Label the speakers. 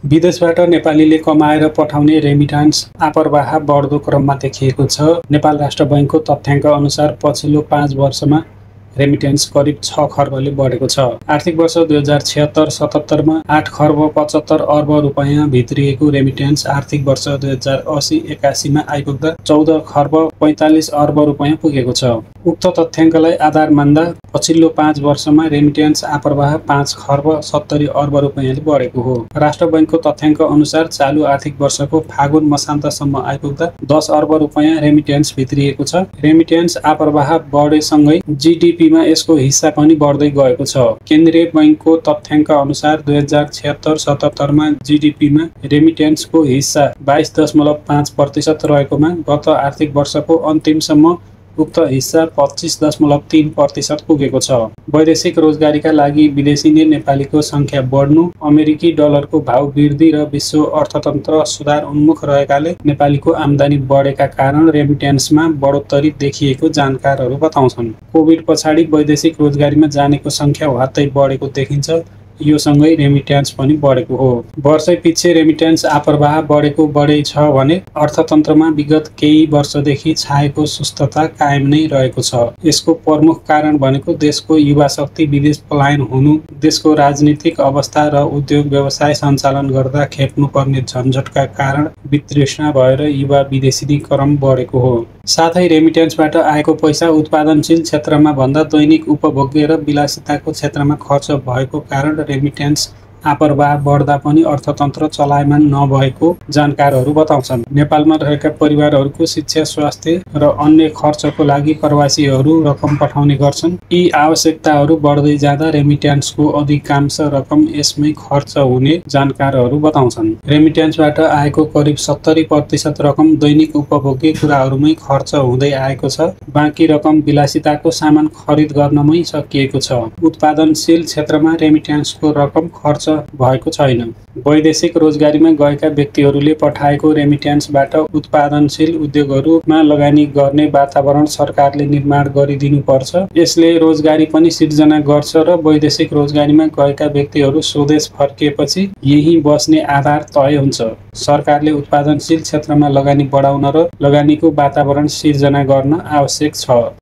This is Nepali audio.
Speaker 1: विदेशबाट नेपालीले कमाएर पठाउने रेमिटान्स आप्रवाह बढ्दो क्रममा देखिएको छ। नेपाल राष्ट्र बैंकको तथ्याङ्क अनुसार पछिल्लो 5 वर्षमा रेमिटेन्स करिब 6 खर्बले बढेको छ। आर्थिक वर्ष 2076-77 मा 8 खर्ब 75 अर्ब रुपैयाँ भित्रिएको रेमिटेन्स आर्थिक वर्ष 2080-81 मा आइपुग्दा 14 खर्ब 45 अर्ब रुपैयाँ पुगेको छ। उक्त तथ्याङ्कलाई आधार मान्दा पछिल्लो 5 वर्षमा रेमिटेन्स आप्रवाह 5 खर्ब 70 अर्ब रुपैयाँले बढेको हो। राष्ट्र बैंकको तथ्याङ्क अनुसार चालु आर्थिक वर्षको फागुन मसान्तसम्म आइपुग्दा 10 अर्ब रुपैयाँ रेमिटेन्स भित्रिएको छ। रेमिटेन्स आप्रवाह बढेसँगै जीडीपीमा यसको हिस्सा पनि बढ्दै गएको छ। केन्द्रीय बैंकको तथ्याङ्क अनुसार 2076-77 मा जीडीपीमा रेमिटेन्सको हिस्सा 22.5% रहेकोमा गत आर्थिक वर्षको अन्तिमसम्म उक्त हिस्सा 25.3% पुगेको छ। वैदेशिक रोजगारीका लागि विदेशी नेपालीको संख्या बढ्नु, अमेरिकी डलरको भाव वृद्धि र विश्व अर्थतन्त्र सुधार उन्मुख रहेकाले नेपालीको आम्दानी बढेका कारण रेमिटेन्समा बढोत्तरी देखिएको जानकारहरू बताउँछन्। कोभिड पछाडि वैदेशिक रोजगारीमा जानेको संख्या ह्वात्तै बढेको देखिन्छ। यो सँगै रेमिटेन्स पनि बढेको हो। वर्षै पछि रेमिटेन्स आप्रवाह बढेको बढै छ भने अर्थतन्त्रमा विगत केही वर्षदेखि छाएको सुस्तता कायम नै रहेको छ। यसको प्रमुख कारण भनेको देशको युवा शक्ति विदेश पलायन हुनु, देशको राजनीतिक अवस्था र उद्योग व्यवसाय सञ्चालन गर्दा खेप्नुपर्ने झन्झटका कारण वितृष्णा भएर युवा विदेशीकरण बढेको हो। साथै रेमिटेन्सबाट आएको पैसा उत्पादनशील क्षेत्रमा भन्दा दैनिक उपभोग्य र विलासिताको क्षेत्रमा खर्च भएको कारण रेमिटेन्स आप्रवाह बढ्दा पनि अर्थतन्त्र चलायमान नभएको जानकारहरू बताउँछन्। नेपालमा रहेका परिवारहरूको शिक्षा, स्वास्थ्य र अन्य खर्चको लागि प्रवासीहरू रकम पठाउने गर्छन्। यी आवश्यकताहरू बढ्दै जाँदा रेमिटेन्सको अधिकांश रकम यसमै खर्च हुने जानकारहरू बताउँछन्। रेमिटेन्सबाट आएको करिब 70% रकम दैनिक उपभोग्य कुराहरूमै खर्च हुँदै आएको छ। बाँकी रकम विलासिताको सामान खरिद गर्नमै सकिएको छ। उत्पादनशील क्षेत्रमा रेमिटेन्सको रकम खर्च भएको छैन। वैदेशिक रोजगारीमा गएका व्यक्तिहरूले पठाएको रेमिटेन्सबाट उत्पादनशील उद्योगहरूमा लगानी गर्ने वातावरण सरकारले निर्माण गरिदिनुपर्छ। यसले रोजगारी पनि सिर्जना गर्छ र वैदेशिक रोजगारीमा गएका व्यक्तिहरू स्वदेश फर्किएपछि यही बस्ने आधार तय हुन्छ। सरकारले उत्पादनशील क्षेत्रमा लगानी बढाउन र लगानीको वातावरण सिर्जना गर्न आवश्यक छ।